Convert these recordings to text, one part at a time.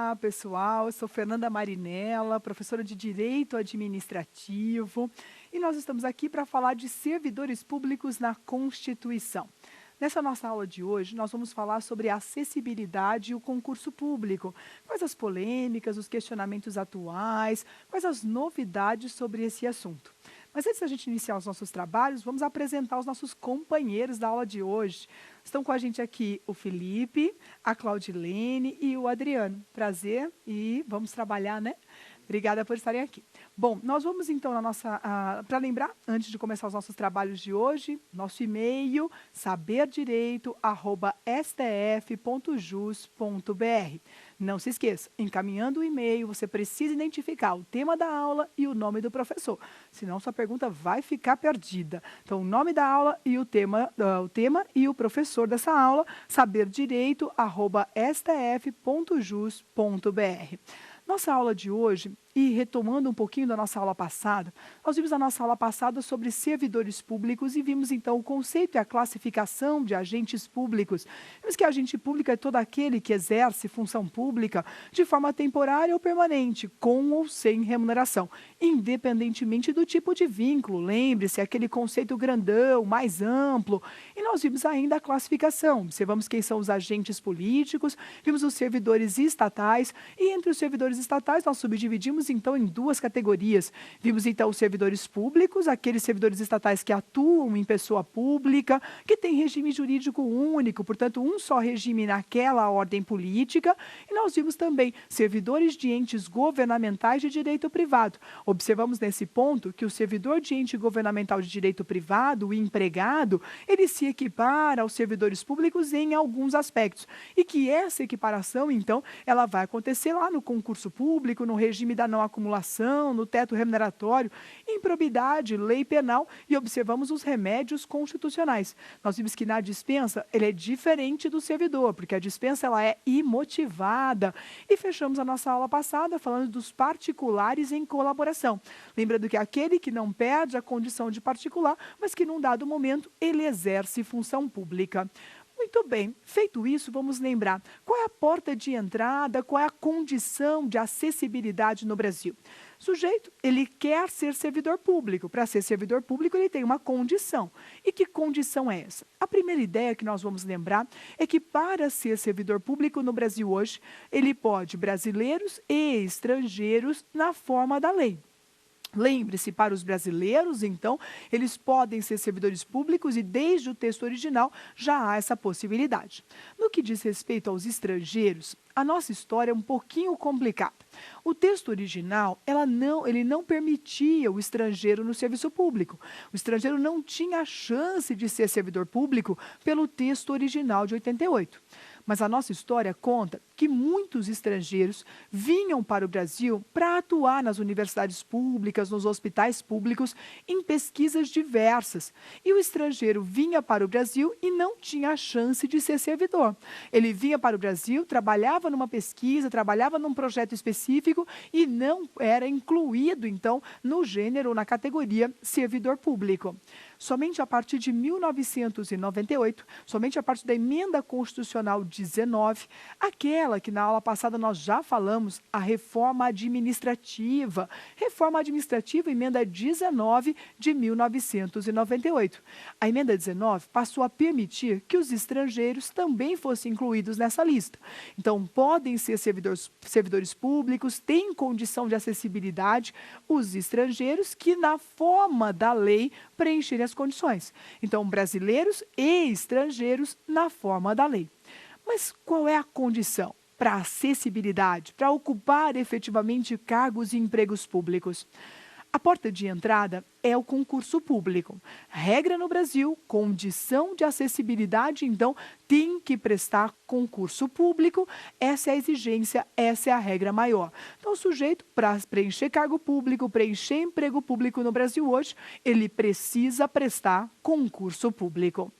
Olá, pessoal. Eu sou Fernanda Marinella, professora de Direito Administrativo, e nós estamos aqui para falar de servidores públicos na Constituição. Nessa nossa aula de hoje, nós vamos falar sobre a acessibilidade e o concurso público. Quais as polêmicas, os questionamentos atuais, quais as novidades sobre esse assunto. Mas antes da gente iniciar os nossos trabalhos, vamos apresentar os nossos companheiros da aula de hoje. Estão com a gente aqui o Felipe, a Claudilene e o Adriano. Prazer e vamos trabalhar, né? Obrigada por estarem aqui. Bom, nós vamos então para lembrar, antes de começar os nossos trabalhos de hoje, nosso e-mail saberdireito@stf.jus.br. Não se esqueça, encaminhando o e-mail, você precisa identificar o tema da aula e o nome do professor, senão sua pergunta vai ficar perdida. Então, o nome da aula e o tema e o professor dessa aula, saberdireito@stf.jus.br. Nossa aula de hoje, e retomando um pouquinho da nossa aula passada, nós vimos a nossa aula passada sobre servidores públicos e vimos então o conceito e a classificação de agentes públicos. Vimos que agente público é todo aquele que exerce função pública de forma temporária ou permanente, com ou sem remuneração, independentemente do tipo de vínculo. Lembre-se, aquele conceito grandão, mais amplo. E nós vimos ainda a classificação. Observamos quem são os agentes políticos, vimos os servidores estatais e entre os servidores estatais nós subdividimos então em duas categorias. Vimos então os servidores públicos, aqueles servidores estatais que atuam em pessoa pública, que têm regime jurídico único, portanto um só regime naquela ordem política. E nós vimos também servidores de entes governamentais de direito privado. Observamos nesse ponto que o servidor de ente governamental de direito privado, o empregado, ele se equipara aos servidores públicos em alguns aspectos. E que essa equiparação, então, ela vai acontecer lá no concurso público, no regime da não acumulação, no teto remuneratório, improbidade, lei penal e observamos os remédios constitucionais. Nós vimos que na dispensa ele é diferente do servidor, porque a dispensa ela é imotivada. E fechamos a nossa aula passada falando dos particulares em colaboração. Lembrando que aquele que não perde a condição de particular, mas que num dado momento ele exerce função pública. Muito bem, feito isso, vamos lembrar qual é a porta de entrada, qual é a condição de acessibilidade no Brasil. O sujeito, ele quer ser servidor público. Para ser servidor público, ele tem uma condição. E que condição é essa? A primeira ideia que nós vamos lembrar é que para ser servidor público no Brasil hoje, ele pode brasileiros e estrangeiros na forma da lei. Lembre-se, para os brasileiros, então, eles podem ser servidores públicos e desde o texto original já há essa possibilidade. No que diz respeito aos estrangeiros, a nossa história é um pouquinho complicada. O texto original, ele não permitia o estrangeiro no serviço público. O estrangeiro não tinha a chance de ser servidor público pelo texto original de 88. Mas a nossa história conta que muitos estrangeiros vinham para o Brasil para atuar nas universidades públicas, nos hospitais públicos, em pesquisas diversas. E o estrangeiro vinha para o Brasil e não tinha a chance de ser servidor. Ele vinha para o Brasil, trabalhava numa pesquisa, trabalhava num projeto específico e não era incluído, então, no gênero ou na categoria servidor público. Somente a partir de 1998, somente a partir da Emenda Constitucional 19, aquela que na aula passada nós já falamos, a reforma administrativa. Reforma administrativa, emenda 19 de 1998. A emenda 19 passou a permitir que os estrangeiros também fossem incluídos nessa lista. Então, podem ser servidores públicos, têm condição de acessibilidade, os estrangeiros que na forma da lei preencherem as condições. Então, brasileiros e estrangeiros na forma da lei. Mas qual é a condição para acessibilidade, para ocupar efetivamente cargos e empregos públicos? A porta de entrada é o concurso público. Regra no Brasil, condição de acessibilidade, então, tem que prestar concurso público. Essa é a exigência, essa é a regra maior. Então, o sujeito, para preencher cargo público, preencher emprego público no Brasil hoje, ele precisa prestar concurso público.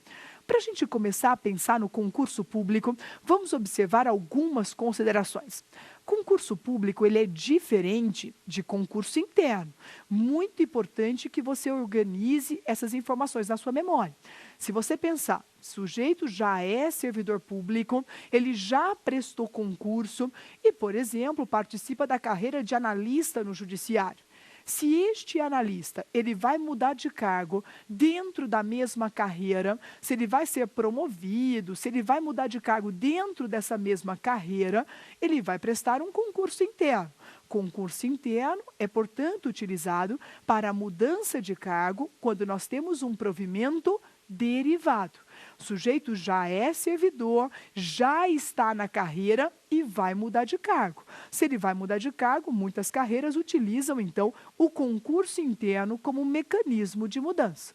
Para a gente começar a pensar no concurso público, vamos observar algumas considerações. Concurso público, ele é diferente de concurso interno. Muito importante que você organize essas informações na sua memória. Se você pensar, o sujeito já é servidor público, ele já prestou concurso e, por exemplo, participa da carreira de analista no judiciário. Se este analista ele vai mudar de cargo dentro da mesma carreira, se ele vai ser promovido, se ele vai mudar de cargo dentro dessa mesma carreira, ele vai prestar um concurso interno. Concurso interno é, portanto, utilizado para a mudança de cargo quando nós temos um provimento derivado. O sujeito já é servidor, já está na carreira e vai mudar de cargo. Se ele vai mudar de cargo, muitas carreiras utilizam, então, o concurso interno como um mecanismo de mudança.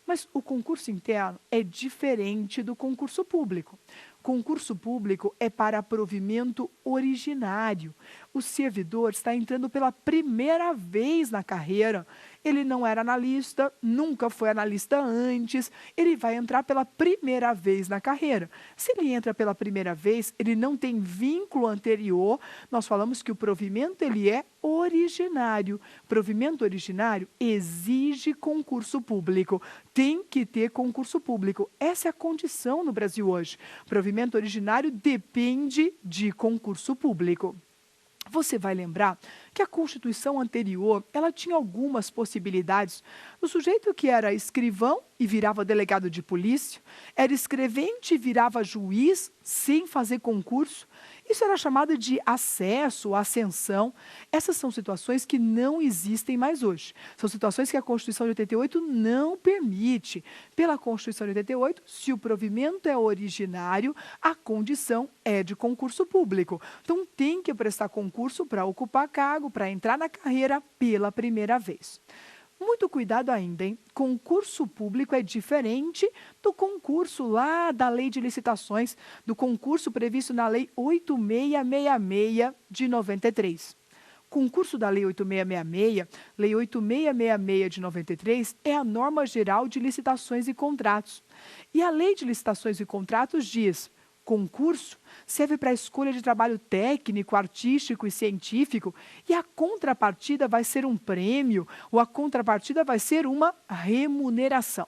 Mas o concurso interno é diferente do concurso público. Concurso público é para provimento originário. O servidor está entrando pela primeira vez na carreira. Ele não era analista, nunca foi analista antes, ele vai entrar pela primeira vez na carreira. Se ele entra pela primeira vez, ele não tem vínculo anterior, nós falamos que o provimento ele é originário. Provimento originário exige concurso público, tem que ter concurso público. Essa é a condição no Brasil hoje. Provimento originário depende de concurso público. Você vai lembrar que a Constituição anterior, ela tinha algumas possibilidades. O sujeito que era escrivão e virava delegado de polícia, era escrevente e virava juiz sem fazer concurso. Isso era chamado de acesso, ascensão. Essas são situações que não existem mais hoje. São situações que a Constituição de 88 não permite. Pela Constituição de 88, se o provimento é originário, a condição é de concurso público. Então, tem que prestar concurso para ocupar cargo, para entrar na carreira pela primeira vez. Muito cuidado ainda, hein? Concurso público é diferente do concurso lá da Lei de Licitações, do concurso previsto na Lei 8666 de 93. Concurso da Lei 8666, Lei 8666 de 93, é a norma geral de licitações e contratos. E a Lei de Licitações e Contratos diz: concurso serve para a escolha de trabalho técnico, artístico e científico, e a contrapartida vai ser um prêmio ou a contrapartida vai ser uma remuneração.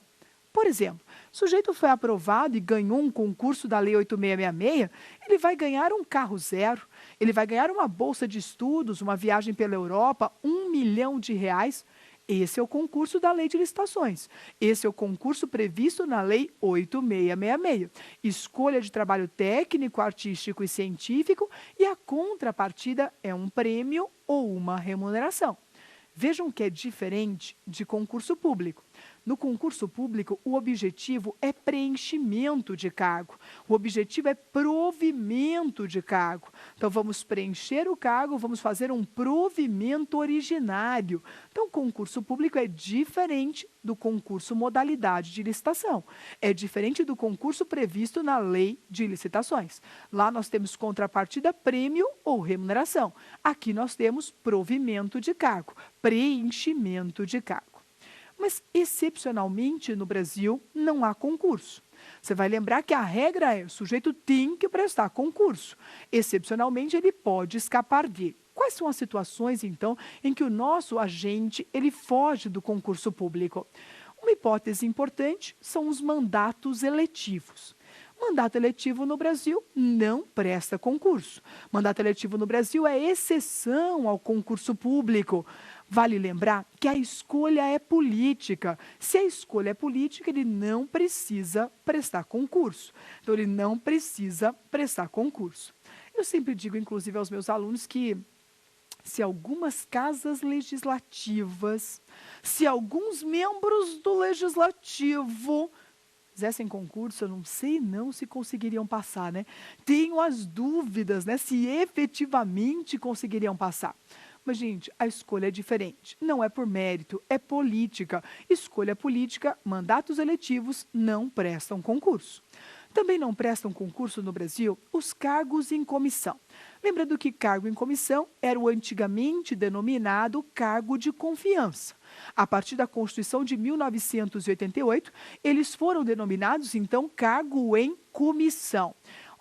Por exemplo, o sujeito foi aprovado e ganhou um concurso da Lei 8666, ele vai ganhar um carro zero, ele vai ganhar uma bolsa de estudos, uma viagem pela Europa, R$ 1 milhão. Esse é o concurso da Lei de Licitações. Esse é o concurso previsto na Lei 8666. Escolha de trabalho técnico, artístico e científico e a contrapartida é um prêmio ou uma remuneração. Vejam que é diferente de concurso público. No concurso público, o objetivo é preenchimento de cargo. O objetivo é provimento de cargo. Então, vamos preencher o cargo, vamos fazer um provimento originário. Então, o concurso público é diferente do concurso modalidade de licitação. É diferente do concurso previsto na Lei de Licitações. Lá nós temos contrapartida, prêmio ou remuneração. Aqui nós temos provimento de cargo, preenchimento de cargo. Mas, excepcionalmente, no Brasil, não há concurso. Você vai lembrar que a regra é: o sujeito tem que prestar concurso. Excepcionalmente, ele pode escapar dele. Quais são as situações, então, em que o nosso agente ele foge do concurso público? Uma hipótese importante são os mandatos eletivos. Mandato eletivo no Brasil não presta concurso. Mandato eletivo no Brasil é exceção ao concurso público. Vale lembrar que a escolha é política. Se a escolha é política, ele não precisa prestar concurso. Então, ele não precisa prestar concurso. Eu sempre digo, inclusive, aos meus alunos que se algumas casas legislativas, se alguns membros do legislativo fizessem concurso, eu não sei não se conseguiriam passar, né? Tenho as dúvidas, né, se efetivamente conseguiriam passar. Mas, gente, a escolha é diferente. Não é por mérito, é política. Escolha política, mandatos eletivos não prestam concurso. Também não prestam concurso no Brasil os cargos em comissão. Lembrando que cargo em comissão era o antigamente denominado cargo de confiança. A partir da Constituição de 1988, eles foram denominados, então, cargo em comissão.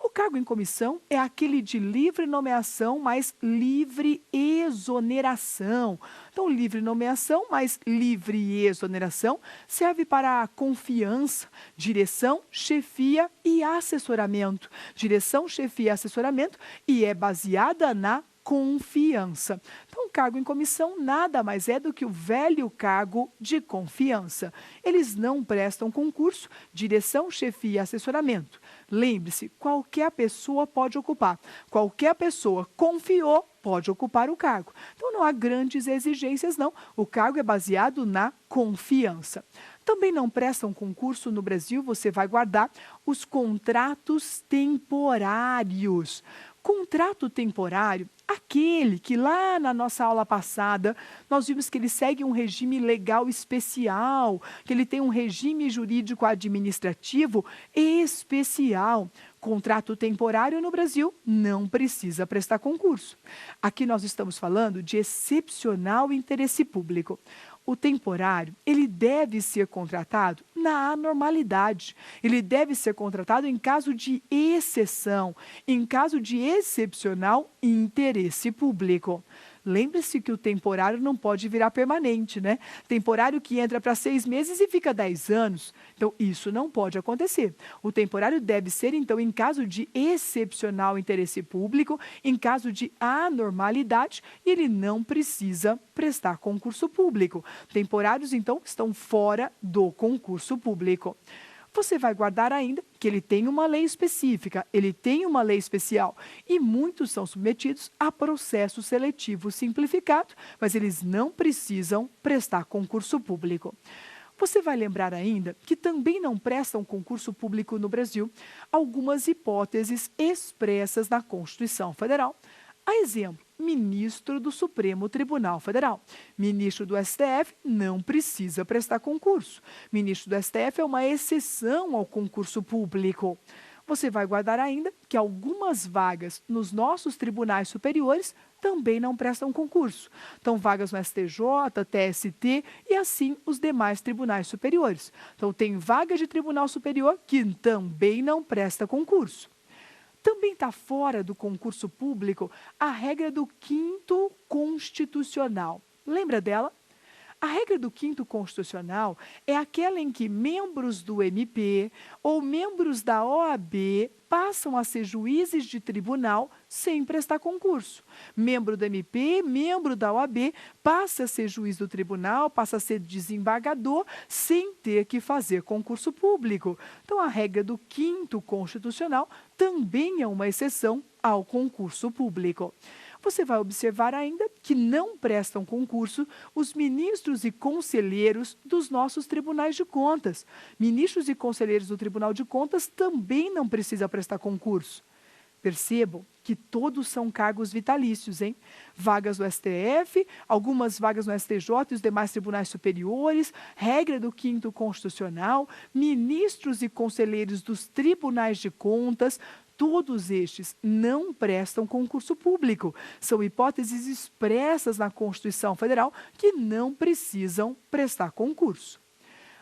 O cargo em comissão é aquele de livre nomeação mais livre exoneração. Então, livre nomeação mais livre exoneração serve para confiança, direção, chefia e assessoramento. Direção, chefia e assessoramento e é baseada na confiança. Então, o cargo em comissão nada mais é do que o velho cargo de confiança. Eles não prestam concurso, direção, chefia e assessoramento. Lembre-se, qualquer pessoa pode ocupar. Qualquer pessoa confiou, pode ocupar o cargo. Então, não há grandes exigências, não. O cargo é baseado na confiança. Também não prestam concurso no Brasil, você vai guardar os contratos temporários. Contrato temporário, aquele que lá na nossa aula passada nós vimos que ele segue um regime legal especial, que ele tem um regime jurídico administrativo especial. Contrato temporário no Brasil não precisa prestar concurso. Aqui nós estamos falando de excepcional interesse público. O temporário, ele deve ser contratado na anormalidade. Ele deve ser contratado em caso de exceção, em caso de excepcional interesse público. Lembre-se que o temporário não pode virar permanente, né? Temporário que entra para 6 meses e fica 10 anos. Então, isso não pode acontecer. O temporário deve ser, então, em caso de excepcional interesse público, em caso de anormalidade, e ele não precisa prestar concurso público. Temporários, então, estão fora do concurso público. Você vai guardar ainda que ele tem uma lei específica, ele tem uma lei especial e muitos são submetidos a processo seletivo simplificado, mas eles não precisam prestar concurso público. Você vai lembrar ainda que também não prestam concurso público no Brasil algumas hipóteses expressas na Constituição Federal. A exemplo, ministro do Supremo Tribunal Federal. Ministro do STF não precisa prestar concurso. Ministro do STF é uma exceção ao concurso público. Você vai guardar ainda que algumas vagas nos nossos tribunais superiores também não prestam concurso. Então, vagas no STJ, TST e assim os demais tribunais superiores. Então, tem vaga de tribunal superior que também não presta concurso. Também está fora do concurso público a regra do 5º constitucional. Lembra dela? A regra do 5º constitucional é aquela em que membros do MP ou membros da OAB passam a ser juízes de tribunal sem prestar concurso. Membro do MP, membro da OAB, passa a ser juiz do tribunal, passa a ser desembargador sem ter que fazer concurso público. Então, a regra do 5º constitucional também é uma exceção ao concurso público. Você vai observar ainda que não prestam concurso os ministros e conselheiros dos nossos tribunais de contas. Ministros e conselheiros do Tribunal de Contas também não precisam prestar concurso. Percebam que todos são cargos vitalícios, hein? Vagas do STF, algumas vagas no STJ e os demais tribunais superiores, regra do 5º constitucional, ministros e conselheiros dos tribunais de contas, todos estes não prestam concurso público. São hipóteses expressas na Constituição Federal que não precisam prestar concurso.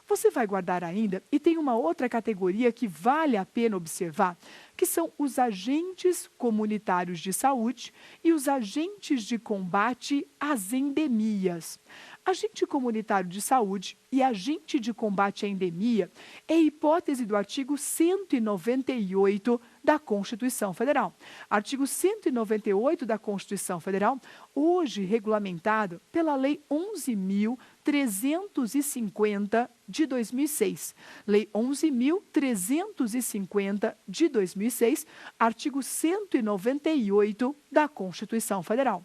Você vai guardar ainda, e tem uma outra categoria que vale a pena observar, que são os agentes comunitários de saúde e os agentes de combate às endemias. Agente comunitário de saúde e agente de combate à endemia é hipótese do artigo 198 da Constituição Federal. Artigo 198 da Constituição Federal, hoje regulamentado pela Lei 11.350 de 2006. Lei 11.350 de 2006, artigo 198 da Constituição Federal.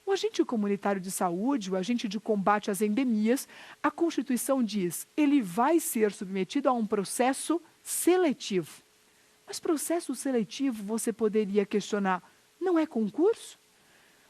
O agente comunitário de saúde, o agente de combate às endemias, a Constituição diz, ele vai ser submetido a um processo seletivo. Mas processo seletivo, você poderia questionar, não é concurso?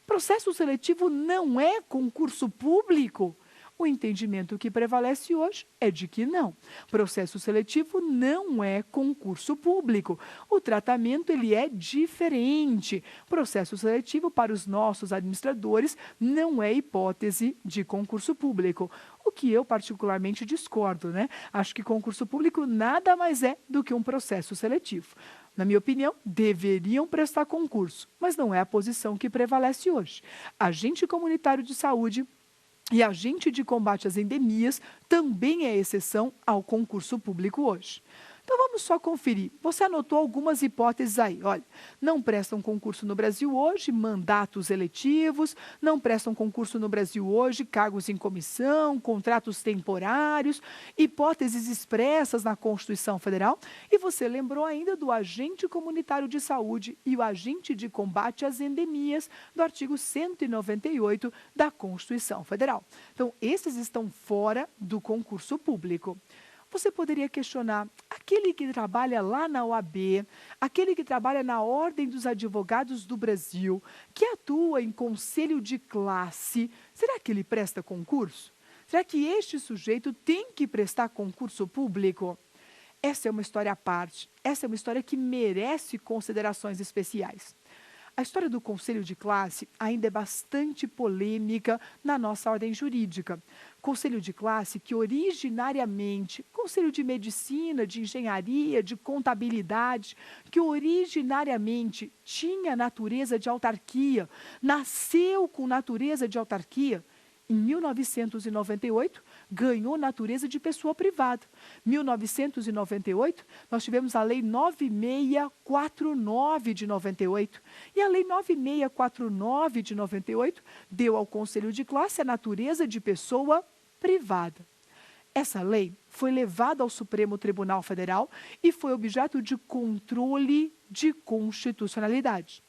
Processo seletivo não é concurso público? O entendimento que prevalece hoje é de que não. Processo seletivo não é concurso público. O tratamento ele é diferente. Processo seletivo para os nossos administradores não é hipótese de concurso público. O que eu particularmente discordo, né? Acho que concurso público nada mais é do que um processo seletivo. Na minha opinião, deveriam prestar concurso, mas não é a posição que prevalece hoje. Agente comunitário de saúde e agente de combate às endemias também é exceção ao concurso público hoje. Então vamos só conferir. Você anotou algumas hipóteses aí. Olha, não prestam concurso no Brasil hoje, mandatos eletivos, não prestam concurso no Brasil hoje, cargos em comissão, contratos temporários, hipóteses expressas na Constituição Federal. E você lembrou ainda do agente comunitário de saúde e o agente de combate às endemias do artigo 198 da Constituição Federal. Então, esses estão fora do concurso público. Você poderia questionar, aquele que trabalha lá na OAB, aquele que trabalha na Ordem dos Advogados do Brasil, que atua em conselho de classe, será que ele presta concurso? Será que este sujeito tem que prestar concurso público? Essa é uma história à parte, essa é uma história que merece considerações especiais. A história do conselho de classe ainda é bastante polêmica na nossa ordem jurídica. Conselho de classe que originariamente, conselho de medicina, de engenharia, de contabilidade, que originariamente tinha natureza de autarquia, nasceu com natureza de autarquia, em 1998, ganhou natureza de pessoa privada. 1998, nós tivemos a Lei 9649 de 98. E a Lei 9649 de 98 deu ao Conselho de Classe a natureza de pessoa privada. Essa lei foi levada ao Supremo Tribunal Federal e foi objeto de controle de constitucionalidade.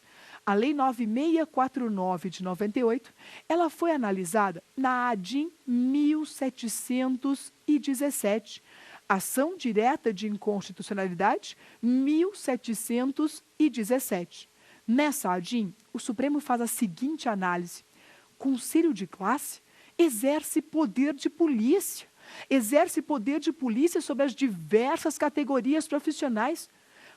A Lei 9649 de 98, ela foi analisada na ADIM 1717, Ação Direta de Inconstitucionalidade 1717. Nessa ADIM, o Supremo faz a seguinte análise: Conselho de classe exerce poder de polícia, sobre as diversas categorias profissionais.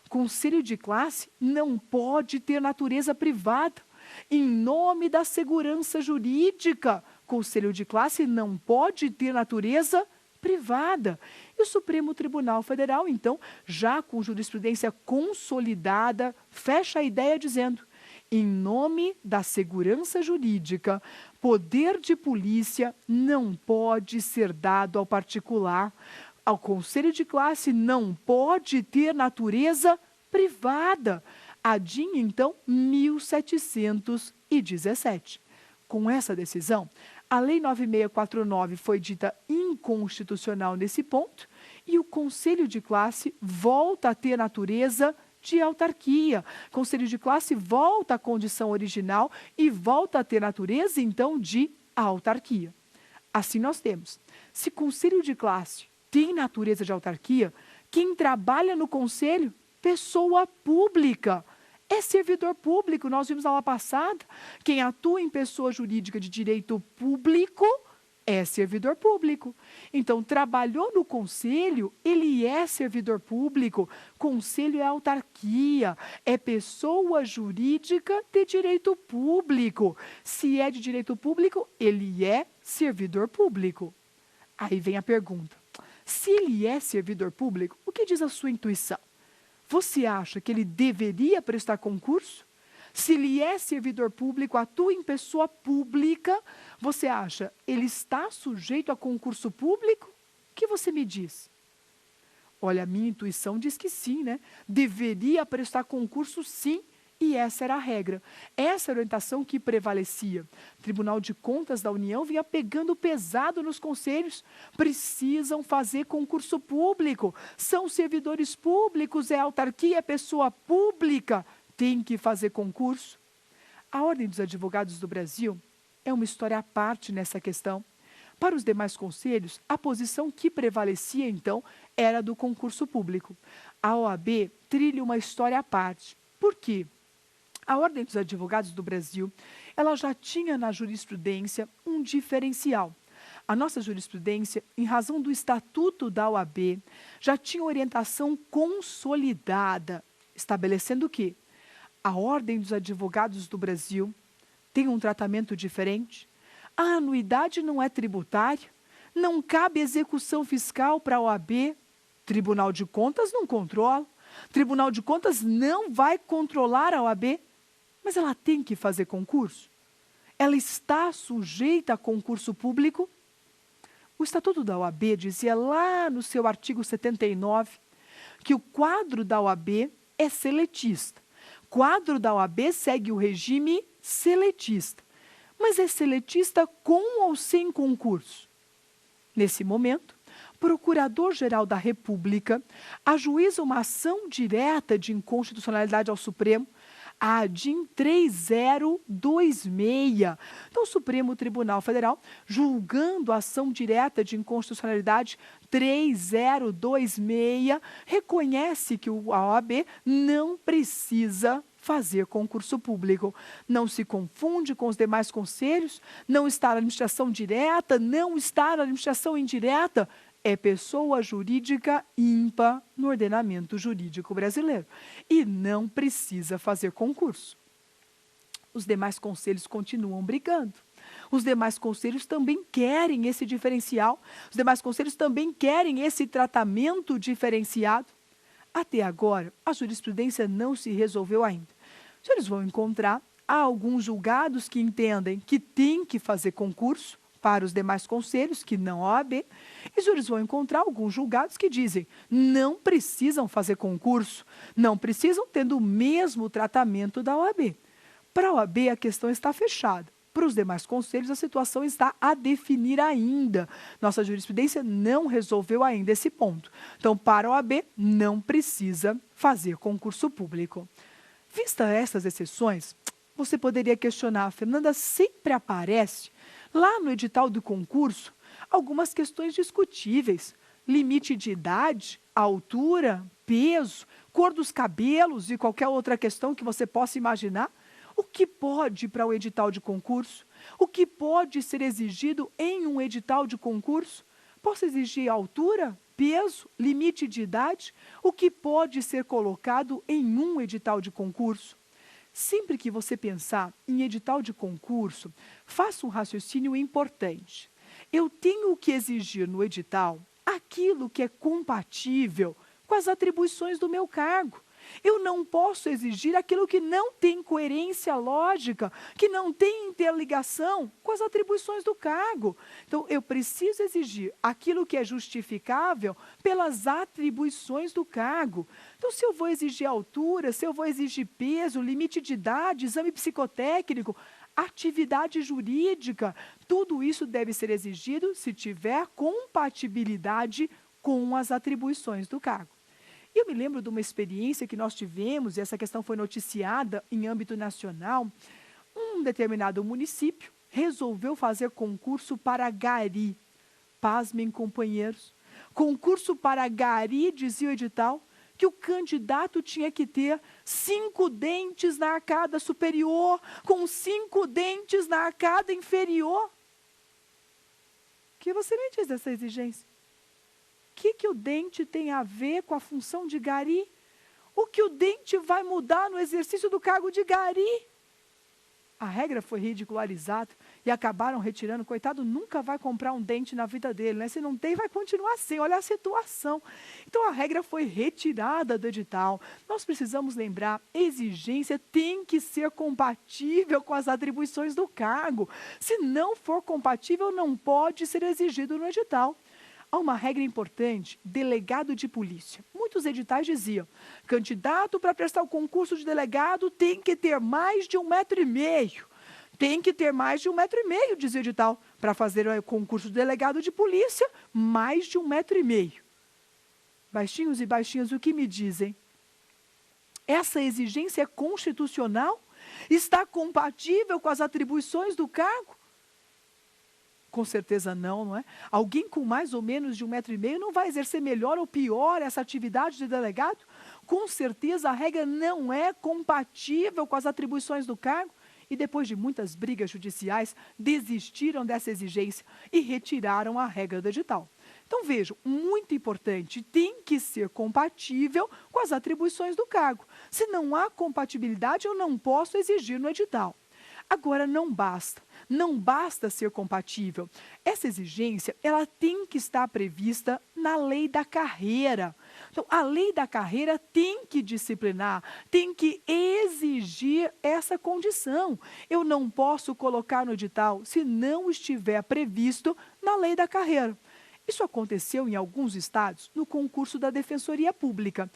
Conselho de classe não pode ter natureza privada. Em nome da segurança jurídica, conselho de classe não pode ter natureza privada. E o Supremo Tribunal Federal, então, já com jurisprudência consolidada, fecha a ideia dizendo: em nome da segurança jurídica, poder de polícia não pode ser dado ao particular. Ao conselho de classe não pode ter natureza privada. ADIM, então, 1717. Com essa decisão, a Lei 9649 foi dita inconstitucional nesse ponto e o conselho de classe volta a ter natureza de autarquia. Conselho de classe volta à condição original e volta a ter natureza, então, de autarquia. Assim nós temos, se conselho de classe tem natureza de autarquia, quem trabalha no conselho, pessoa pública, é servidor público. Nós vimos na aula passada, quem atua em pessoa jurídica de direito público é servidor público. Então, trabalhou no conselho, ele é servidor público. Conselho é autarquia, é pessoa jurídica de direito público. Se é de direito público, ele é servidor público. Aí vem a pergunta: se ele é servidor público, o que diz a sua intuição? Você acha que ele deveria prestar concurso? Se ele é servidor público, atua em pessoa pública, você acha ele está sujeito a concurso público? O que você me diz? Olha, a minha intuição diz que sim, né? Deveria prestar concurso, sim. E essa era a regra, essa era a orientação que prevalecia. O Tribunal de Contas da União vinha pegando pesado nos conselhos. Precisam fazer concurso público, são servidores públicos, é autarquia, é pessoa pública, tem que fazer concurso. A Ordem dos Advogados do Brasil é uma história à parte nessa questão. Para os demais conselhos, a posição que prevalecia, então, era do concurso público. A OAB trilha uma história à parte. Por quê? A Ordem dos Advogados do Brasil, ela já tinha na jurisprudência um diferencial. A nossa jurisprudência, em razão do Estatuto da OAB, já tinha orientação consolidada, estabelecendo o quê? A Ordem dos Advogados do Brasil tem um tratamento diferente, a anuidade não é tributária, não cabe execução fiscal para a OAB, Tribunal de Contas não controla, Tribunal de Contas não vai controlar a OAB, mas ela tem que fazer concurso? Ela está sujeita a concurso público? O Estatuto da OAB dizia lá no seu artigo 79 que o quadro da OAB é seletista. O quadro da OAB segue o regime seletista, mas é seletista com ou sem concurso? Nesse momento, o Procurador-Geral da República ajuiza uma ação direta de inconstitucionalidade ao Supremo, a DIN 3026. Então, o Supremo Tribunal Federal, julgando a ação direta de inconstitucionalidade 3026, reconhece que a OAB não precisa fazer concurso público. Não se confunde com os demais conselhos, não está na administração direta, não está na administração indireta. É pessoa jurídica ímpar no ordenamento jurídico brasileiro e não precisa fazer concurso. Os demais conselhos continuam brigando. Os demais conselhos também querem esse diferencial. Os demais conselhos também querem esse tratamento diferenciado. Até agora, a jurisprudência não se resolveu ainda. Os senhores vão encontrar alguns julgados que entendem que tem que fazer concurso para os demais conselhos, que não a OAB, e os senhores vão encontrar alguns julgados que dizem não precisam fazer concurso, não precisam tendo o mesmo tratamento da OAB. Para a OAB, a questão está fechada. Para os demais conselhos, a situação está a definir ainda. Nossa jurisprudência não resolveu ainda esse ponto. Então, para a OAB, não precisa fazer concurso público. Vista essas exceções, você poderia questionar, Fernanda, sempre aparece lá no edital do concurso algumas questões discutíveis, limite de idade, altura, peso, cor dos cabelos e qualquer outra questão que você possa imaginar. O que pode para o edital de concurso? O que pode ser exigido em um edital de concurso? Posso exigir altura, peso, limite de idade? O que pode ser colocado em um edital de concurso? Sempre que você pensar em edital de concurso, faça um raciocínio importante. Eu tenho que exigir no edital aquilo que é compatível com as atribuições do meu cargo. Eu não posso exigir aquilo que não tem coerência lógica, que não tem interligação com as atribuições do cargo. Então, eu preciso exigir aquilo que é justificável pelas atribuições do cargo. Então, se eu vou exigir altura, se eu vou exigir peso, limite de idade, exame psicotécnico, atividade jurídica, tudo isso deve ser exigido se tiver compatibilidade com as atribuições do cargo. Eu me lembro de uma experiência que nós tivemos, e essa questão foi noticiada em âmbito nacional. Um determinado município resolveu fazer concurso para gari. Pasmem, companheiros. Concurso para gari, dizia o edital, que o candidato tinha que ter 5 dentes na arcada superior, com 5 dentes na arcada inferior. O que você me diz dessa exigência? O que o dente tem a ver com a função de gari? O que o dente vai mudar no exercício do cargo de gari? A regra foi ridicularizada e acabaram retirando. Coitado, nunca vai comprar um dente na vida dele, né? Se não tem, vai continuar sem. Olha a situação. Então, a regra foi retirada do edital. Nós precisamos lembrar, exigência tem que ser compatível com as atribuições do cargo. Se não for compatível, não pode ser exigido no edital. Há uma regra importante, delegado de polícia. Muitos editais diziam, candidato para prestar o concurso de delegado tem que ter mais de 1,5 m. Tem que ter mais de 1,5 m, dizia o edital. Para fazer o concurso de delegado de polícia, mais de 1,5 m. Baixinhos e baixinhas, o que me dizem? Essa exigência é constitucional? Está compatível com as atribuições do cargo? Com certeza não, não é? Alguém com mais ou menos de 1,5 m não vai exercer melhor ou pior essa atividade de delegado? Com certeza a regra não é compatível com as atribuições do cargo. E depois de muitas brigas judiciais, desistiram dessa exigência e retiraram a regra do edital. Então vejam, muito importante, tem que ser compatível com as atribuições do cargo. Se não há compatibilidade, eu não posso exigir no edital. Agora, não basta ser compatível. Essa exigência, ela tem que estar prevista na lei da carreira. Então, a lei da carreira tem que disciplinar, tem que exigir essa condição. Eu não posso colocar no edital se não estiver previsto na lei da carreira. Isso aconteceu em alguns estados no concurso da Defensoria Pública.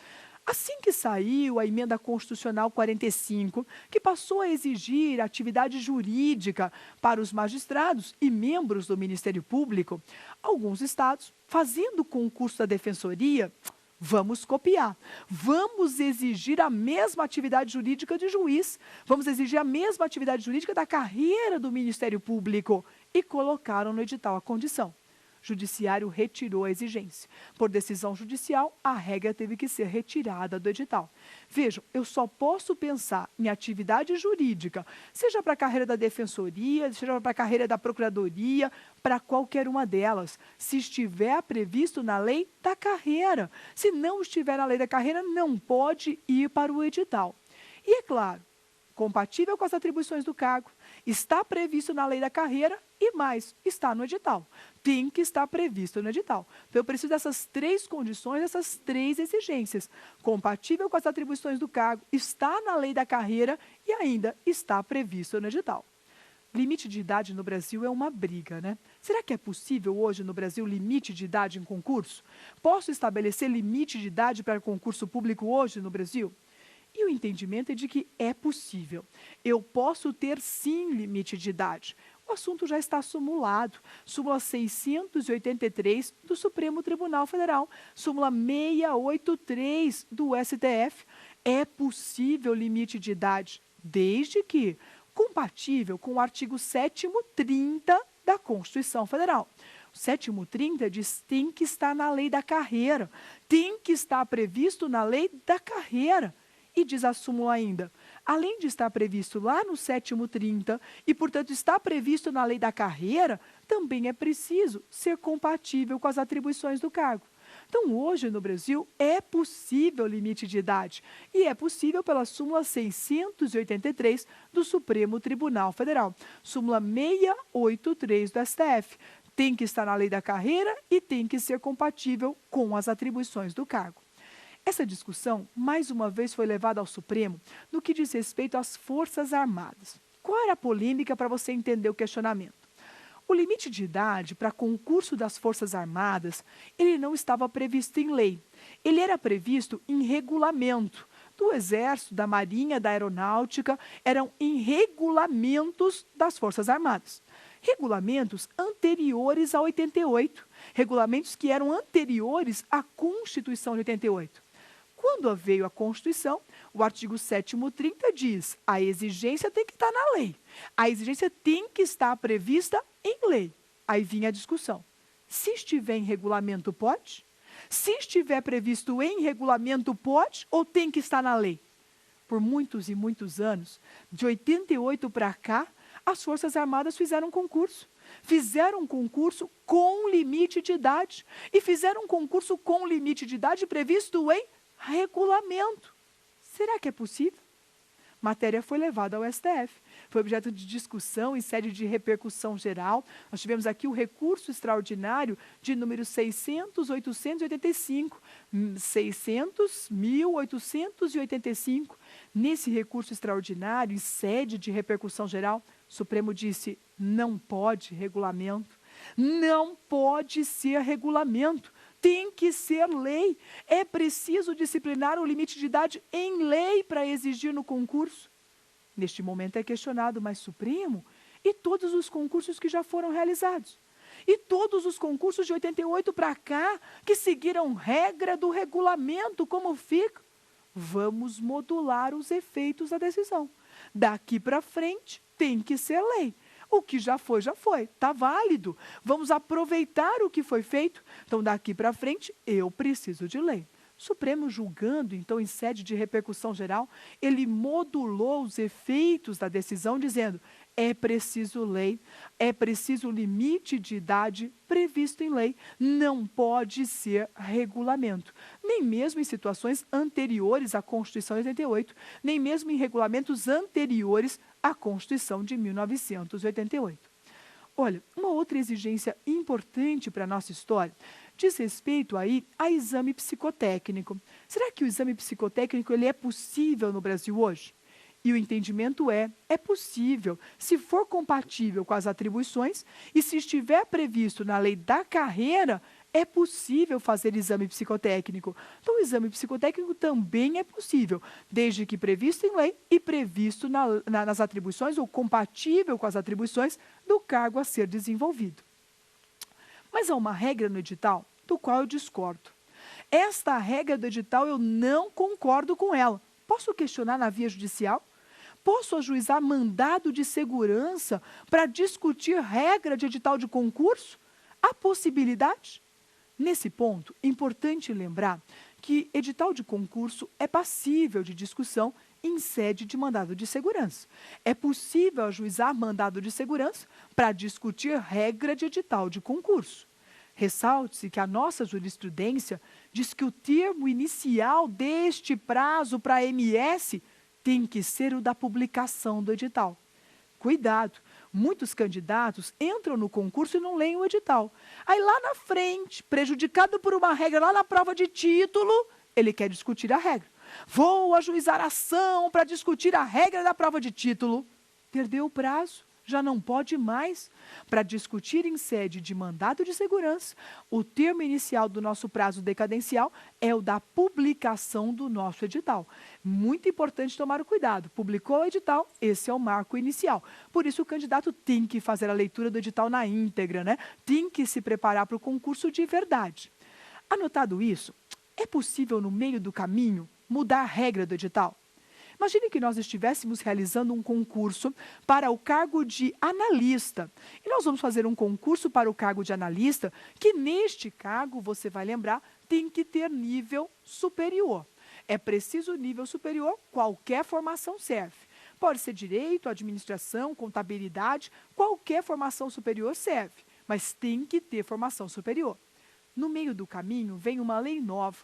Assim que saiu a emenda constitucional 45, que passou a exigir atividade jurídica para os magistrados e membros do Ministério Público, alguns estados, fazendo o concurso da Defensoria, vamos copiar. Vamos exigir a mesma atividade jurídica de juiz. Vamos exigir a mesma atividade jurídica da carreira do Ministério Público. E colocaram no edital a condição. O Judiciário retirou a exigência. Por decisão judicial, a regra teve que ser retirada do edital. Vejam, eu só posso pensar em atividade jurídica, seja para a carreira da Defensoria, seja para a carreira da Procuradoria, para qualquer uma delas, se estiver previsto na lei da carreira. Se não estiver na lei da carreira, não pode ir para o edital. E é claro, compatível com as atribuições do cargo, está previsto na lei da carreira e mais, está no edital. Tem que estar previsto no edital. Então, eu preciso dessas três condições, dessas três exigências. Compatível com as atribuições do cargo, está na lei da carreira e ainda está previsto no edital. Limite de idade no Brasil é uma briga, né? Será que é possível hoje no Brasil limite de idade em concurso? Posso estabelecer limite de idade para concurso público hoje no Brasil? E o entendimento é de que é possível. Eu posso ter, sim, limite de idade. O assunto já está sumulado. Súmula 683 do Supremo Tribunal Federal, súmula 683 do STF. É possível limite de idade, desde que compatível com o artigo 7º 30 da Constituição Federal. O 7º 30 diz que tem que estar na lei da carreira, tem que estar previsto na lei da carreira. E diz a súmula ainda, além de estar previsto lá no 7º 30 e, portanto, está previsto na lei da carreira, também é preciso ser compatível com as atribuições do cargo. Então, hoje no Brasil, é possível limite de idade e é possível pela súmula 683 do Supremo Tribunal Federal, súmula 683 do STF. Tem que estar na lei da carreira e tem que ser compatível com as atribuições do cargo. Essa discussão, mais uma vez, foi levada ao Supremo no que diz respeito às Forças Armadas. Qual era a polêmica para você entender o questionamento? O limite de idade para concurso das Forças Armadas, ele não estava previsto em lei. Ele era previsto em regulamento do Exército, da Marinha, da Aeronáutica, eram em regulamentos das Forças Armadas. Regulamentos anteriores a 88, regulamentos que eram anteriores à Constituição de 88. Quando veio a Constituição, o artigo 7º 30 diz, a exigência tem que estar na lei. A exigência tem que estar prevista em lei. Aí vinha a discussão. Se estiver em regulamento, pode? Se estiver previsto em regulamento, pode ou tem que estar na lei? Por muitos e muitos anos, de 88 para cá, as Forças Armadas fizeram concurso. Fizeram um concurso com limite de idade. E fizeram um concurso com limite de idade previsto em regulamento. Será que é possível? Matéria foi levada ao STF. Foi objeto de discussão em sede de repercussão geral. Nós tivemos aqui o recurso extraordinário de número 600.885. Nesse recurso extraordinário, em sede de repercussão geral, o Supremo disse, não pode regulamento, não pode ser regulamento, tem que ser lei. É preciso disciplinar o limite de idade em lei para exigir no concurso. Neste momento é questionado, mas Supremo, e todos os concursos que já foram realizados? E todos os concursos de 88 para cá, que seguiram regra do regulamento, como fica? Vamos modular os efeitos da decisão. Daqui para frente, tem que ser lei. O que já foi, está válido. Vamos aproveitar o que foi feito. Então, daqui para frente, eu preciso de lei. O Supremo, julgando, então, em sede de repercussão geral, ele modulou os efeitos da decisão, dizendo, é preciso lei, é preciso limite de idade previsto em lei, não pode ser regulamento. Nem mesmo em situações anteriores à Constituição de 88, nem mesmo em regulamentos anteriores à Constituição de 1988. Olha, uma outra exigência importante para a nossa história diz respeito aí a exame psicotécnico. Será que o exame psicotécnico ele é possível no Brasil hoje? E o entendimento é possível, se for compatível com as atribuições e se estiver previsto na lei da carreira, é possível fazer exame psicotécnico. Então, o exame psicotécnico também é possível, desde que previsto em lei e previsto nas atribuições ou compatível com as atribuições do cargo a ser desenvolvido. Mas há uma regra no edital do qual eu discordo. Esta regra do edital eu não concordo com ela. Posso questionar na via judicial? Posso ajuizar mandado de segurança para discutir regra de edital de concurso? Há possibilidade? Nesse ponto, é importante lembrar que edital de concurso é passível de discussão em sede de mandado de segurança. É possível ajuizar mandado de segurança para discutir regra de edital de concurso. Ressalte-se que a nossa jurisprudência diz que o termo inicial deste prazo para a MS tem que ser o da publicação do edital. Cuidado, muitos candidatos entram no concurso e não leem o edital. Aí lá na frente, prejudicado por uma regra lá na prova de título, ele quer discutir a regra. Vou ajuizar ação para discutir a regra da prova de título. Perdeu o prazo. Já não pode mais. Para discutir em sede de mandado de segurança, o termo inicial do nosso prazo decadencial é o da publicação do nosso edital. Muito importante tomar o cuidado. Publicou o edital, esse é o marco inicial. Por isso, o candidato tem que fazer a leitura do edital na íntegra, né? Tem que se preparar para o concurso de verdade. Anotado isso, é possível, no meio do caminho, mudar a regra do edital? Imagine que nós estivéssemos realizando um concurso para o cargo de analista. E nós vamos fazer um concurso para o cargo de analista, que neste cargo, você vai lembrar, tem que ter nível superior. É preciso nível superior, qualquer formação serve. Pode ser direito, administração, contabilidade, qualquer formação superior serve, mas tem que ter formação superior. No meio do caminho vem uma lei nova.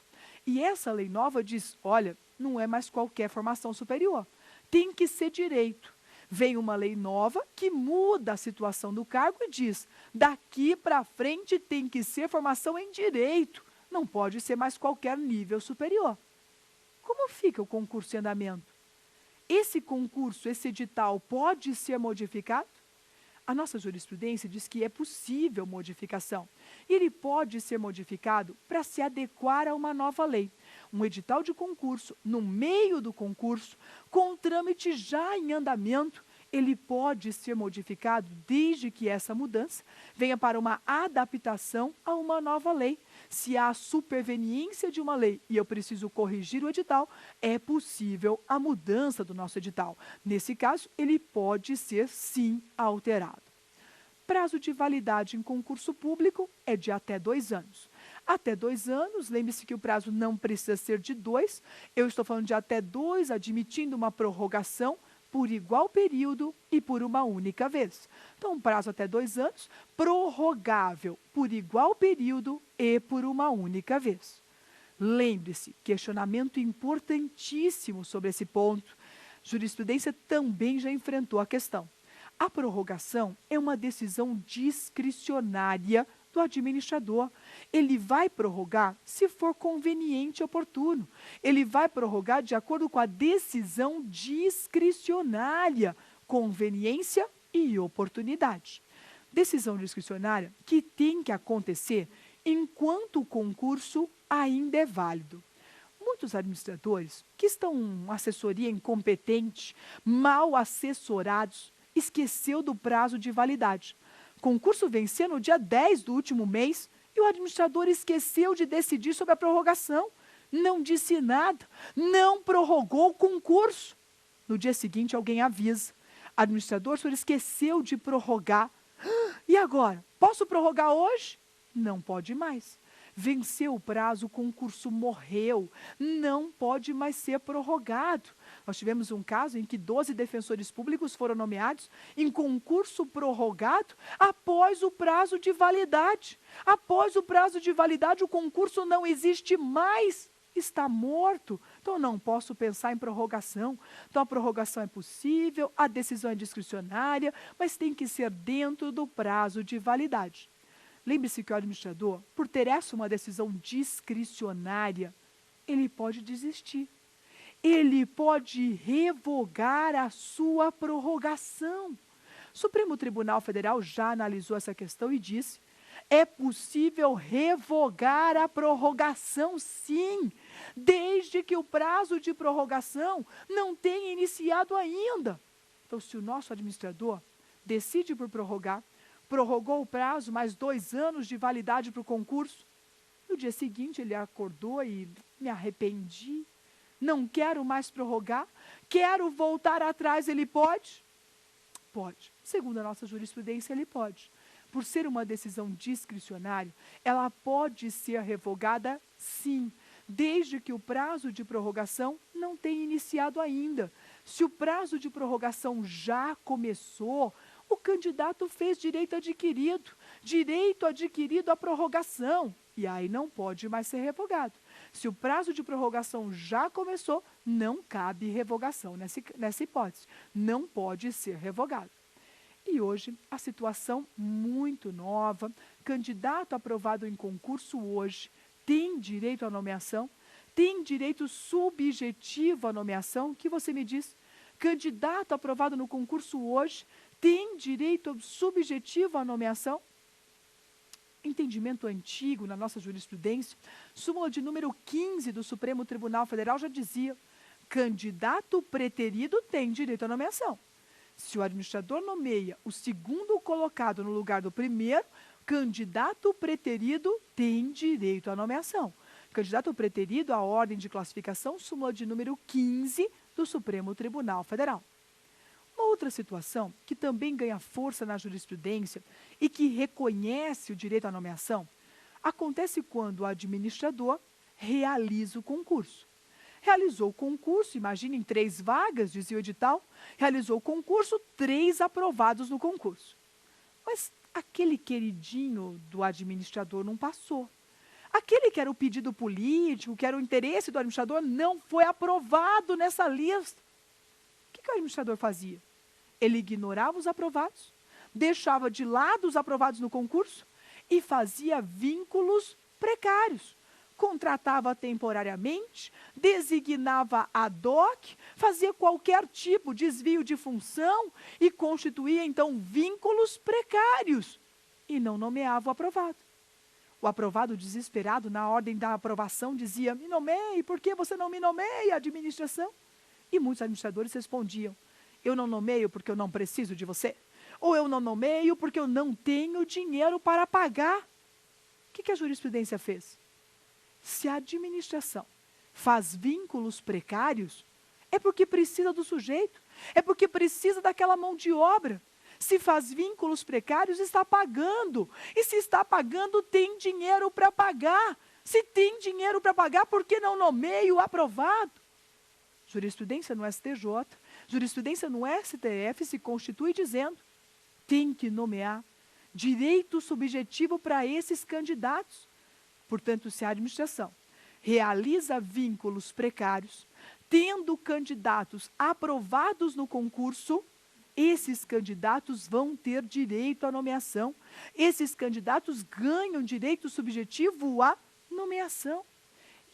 E essa lei nova diz, olha, não é mais qualquer formação superior. Tem que ser direito. Vem uma lei nova que muda a situação do cargo e diz, daqui para frente tem que ser formação em direito. Não pode ser mais qualquer nível superior. Como fica o concurso em andamento? Esse concurso, esse edital, pode ser modificado? A nossa jurisprudência diz que é possível modificação. E ele pode ser modificado para se adequar a uma nova lei. Um edital de concurso, no meio do concurso, com o trâmite já em andamento, ele pode ser modificado desde que essa mudança venha para uma adaptação a uma nova lei. Se há superveniência de uma lei e eu preciso corrigir o edital, é possível a mudança do nosso edital. Nesse caso, ele pode ser, sim, alterado. Prazo de validade em concurso público é de até 2 anos. Até 2 anos, lembre-se que o prazo não precisa ser de 2, eu estou falando de até 2, admitindo uma prorrogação por igual período e por uma única vez. Então, um prazo até 2 anos, prorrogável por igual período e por uma única vez. Lembre-se, questionamento importantíssimo sobre esse ponto. Jurisprudência também já enfrentou a questão. A prorrogação é uma decisão discricionária do administrador. Ele vai prorrogar se for conveniente e oportuno. Ele vai prorrogar de acordo com a decisão discricionária, conveniência e oportunidade. Decisão discricionária que tem que acontecer enquanto o concurso ainda é válido. Muitos administradores que estão em assessoria incompetente, mal assessorados, esqueceu do prazo de validade. Concurso venceu no dia 10 do último mês e o administrador esqueceu de decidir sobre a prorrogação. Não disse nada, não prorrogou o concurso. No dia seguinte, alguém avisa. Administrador, o senhor esqueceu de prorrogar. E agora? Posso prorrogar hoje? Não pode mais. Venceu o prazo, o concurso morreu, não pode mais ser prorrogado. Nós tivemos um caso em que 12 defensores públicos foram nomeados em concurso prorrogado após o prazo de validade. Após o prazo de validade, o concurso não existe mais, está morto. Então, eu não posso pensar em prorrogação. Então, a prorrogação é possível, a decisão é discricionária, mas tem que ser dentro do prazo de validade. Lembre-se que o administrador, por ter essa uma decisão discricionária, ele pode desistir. Ele pode revogar a sua prorrogação. O Supremo Tribunal Federal já analisou essa questão e disse: é possível revogar a prorrogação, sim, desde que o prazo de prorrogação não tenha iniciado ainda. Então, se o nosso administrador decide por prorrogar, prorrogou o prazo, mais 2 anos de validade para o concurso, no dia seguinte ele acordou e me arrependi, não quero mais prorrogar, quero voltar atrás, ele pode? Pode. Segundo a nossa jurisprudência, ele pode. Por ser uma decisão discricionária, ela pode ser revogada, sim, desde que o prazo de prorrogação não tenha iniciado ainda. Se o prazo de prorrogação já começou, o candidato fez direito adquirido à prorrogação, e aí não pode mais ser revogado. Se o prazo de prorrogação já começou, não cabe revogação nessa hipótese, não pode ser revogado. E hoje, a situação muito nova, candidato aprovado em concurso hoje, tem direito à nomeação, tem direito subjetivo à nomeação, que você me diz? Candidato aprovado no concurso hoje, tem direito subjetivo à nomeação? Entendimento antigo na nossa jurisprudência, súmula de número 15 do Supremo Tribunal Federal já dizia: candidato preterido tem direito à nomeação. Se o administrador nomeia o segundo colocado no lugar do primeiro, candidato preterido tem direito à nomeação. Candidato preterido à ordem de classificação, súmula de número 15 do Supremo Tribunal Federal. Uma outra situação que também ganha força na jurisprudência e que reconhece o direito à nomeação, acontece quando o administrador realiza o concurso. Realizou o concurso, imaginem 3 vagas, dizia o edital, realizou o concurso, 3 aprovados no concurso. Mas aquele queridinho do administrador não passou. Aquele que era o pedido político, que era o interesse do administrador, não foi aprovado nessa lista. O que o administrador fazia? Ele ignorava os aprovados, deixava de lado os aprovados no concurso e fazia vínculos precários. Contratava temporariamente, designava ad hoc, fazia qualquer tipo de desvio de função e constituía, então, vínculos precários e não nomeava o aprovado. O aprovado, desesperado, na ordem da aprovação, dizia: me nomeie, por que você não me nomeia, administração? E muitos administradores respondiam: eu não nomeio porque eu não preciso de você, ou eu não nomeio porque eu não tenho dinheiro para pagar. O que a jurisprudência fez? Se a administração faz vínculos precários, é porque precisa do sujeito, é porque precisa daquela mão de obra. Se faz vínculos precários, está pagando. E se está pagando, tem dinheiro para pagar. Se tem dinheiro para pagar, por que não nomeia o aprovado? Jurisprudência no STJ, jurisprudência no STF se constitui dizendo: tem que nomear direito subjetivo para esses candidatos. Portanto, se a administração realiza vínculos precários, tendo candidatos aprovados no concurso, esses candidatos vão ter direito à nomeação. Esses candidatos ganham direito subjetivo à nomeação.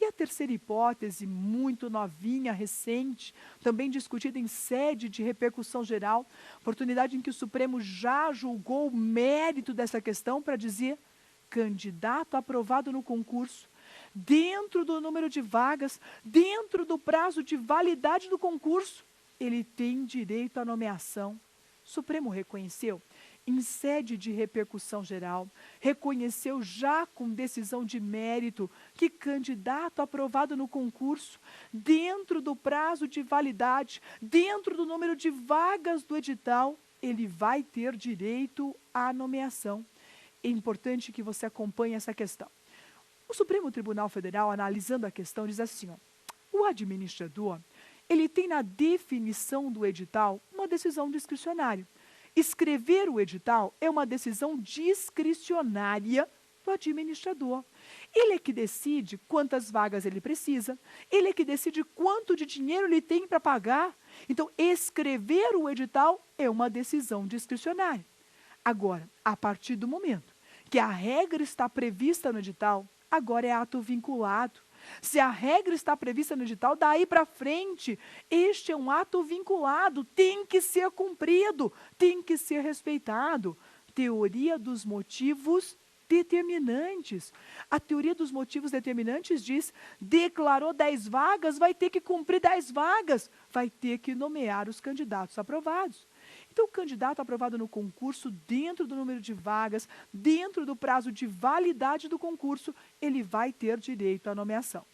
E a terceira hipótese, muito novinha, recente, também discutida em sede de repercussão geral, oportunidade em que o Supremo já julgou o mérito dessa questão para dizer: candidato aprovado no concurso, dentro do número de vagas, dentro do prazo de validade do concurso, ele tem direito à nomeação. O Supremo reconheceu em sede de repercussão geral, reconheceu já com decisão de mérito que candidato aprovado no concurso, dentro do prazo de validade, dentro do número de vagas do edital, ele vai ter direito à nomeação. É importante que você acompanhe essa questão. O Supremo Tribunal Federal, analisando a questão, diz assim: o administrador, ele tem na definição do edital uma decisão discricionária. Escrever o edital é uma decisão discricionária do administrador. Ele é que decide quantas vagas ele precisa, ele é que decide quanto de dinheiro ele tem para pagar. Então, escrever o edital é uma decisão discricionária. Agora, a partir do momento que a regra está prevista no edital, agora é ato vinculado. Se a regra está prevista no edital, daí para frente, este é um ato vinculado, tem que ser cumprido, tem que ser respeitado. Teoria dos motivos determinantes. A teoria dos motivos determinantes diz: declarou 10 vagas, vai ter que cumprir 10 vagas, vai ter que nomear os candidatos aprovados. Então, o candidato aprovado no concurso, dentro do número de vagas, dentro do prazo de validade do concurso, ele vai ter direito à nomeação.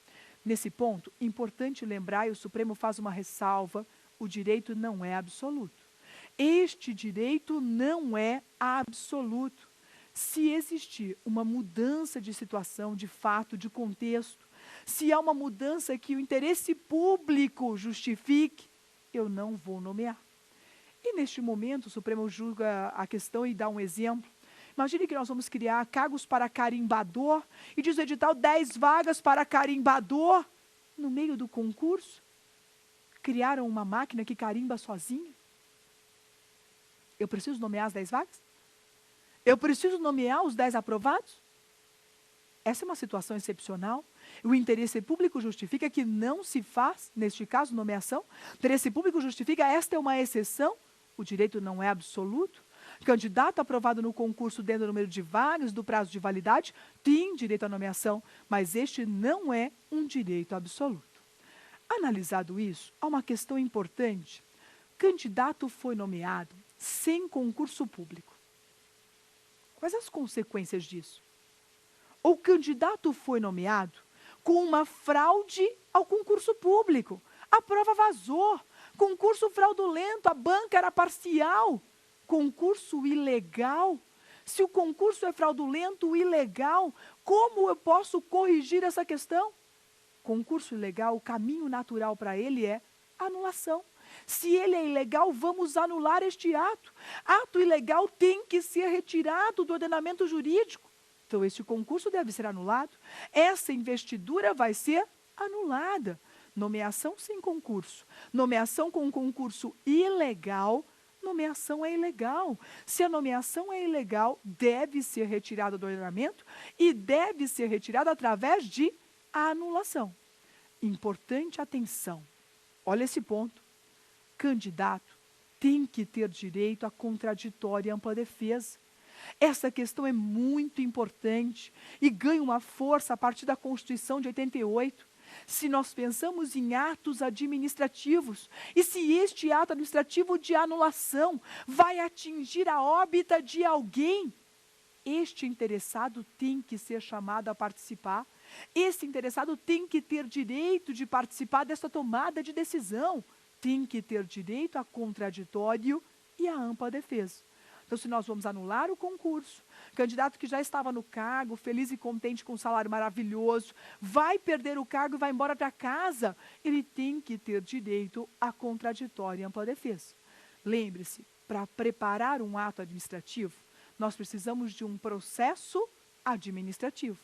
Nesse ponto, importante lembrar, e o Supremo faz uma ressalva, o direito não é absoluto. Este direito não é absoluto. Se existir uma mudança de situação, de fato, de contexto, se há uma mudança que o interesse público justifique, eu não vou nomear. E neste momento, o Supremo julga a questão e dá um exemplo. Imagine que nós vamos criar cargos para carimbador e diz o edital 10 vagas para carimbador. No meio do concurso, criaram uma máquina que carimba sozinha. Eu preciso nomear as 10 vagas? Eu preciso nomear os 10 aprovados? Essa é uma situação excepcional. O interesse público justifica que não se faz, neste caso, nomeação. O interesse público justifica, esta é uma exceção. O direito não é absoluto. Candidato aprovado no concurso dentro do número de vagas, do prazo de validade, tem direito à nomeação, mas este não é um direito absoluto. Analisado isso, há uma questão importante. Candidato foi nomeado sem concurso público. Quais as consequências disso? O candidato foi nomeado com uma fraude ao concurso público. A prova vazou. Concurso fraudulento, a banca era parcial. Concurso ilegal. Se o concurso é fraudulento, ilegal, como eu posso corrigir essa questão? Concurso ilegal, o caminho natural para ele é anulação. Se ele é ilegal, vamos anular este ato. Ato ilegal tem que ser retirado do ordenamento jurídico. Então, este concurso deve ser anulado. Essa investidura vai ser anulada. Nomeação sem concurso. Nomeação com concurso ilegal, nomeação é ilegal. Se a nomeação é ilegal, deve ser retirada do ordenamento e deve ser retirada através de anulação. Importante atenção. Olha esse ponto. Candidato tem que ter direito à contraditória e ampla defesa. Essa questão é muito importante e ganha uma força a partir da Constituição de 88. Se nós pensamos em atos administrativos, e se este ato administrativo de anulação vai atingir a órbita de alguém, este interessado tem que ser chamado a participar. Esse interessado tem que ter direito de participar dessa tomada de decisão. Tem que ter direito a contraditório e a ampla defesa. Então, se nós vamos anular o concurso, candidato que já estava no cargo, feliz e contente com um salário maravilhoso, vai perder o cargo e vai embora para casa, ele tem que ter direito a contraditório e ampla defesa. Lembre-se, para preparar um ato administrativo, nós precisamos de um processo administrativo.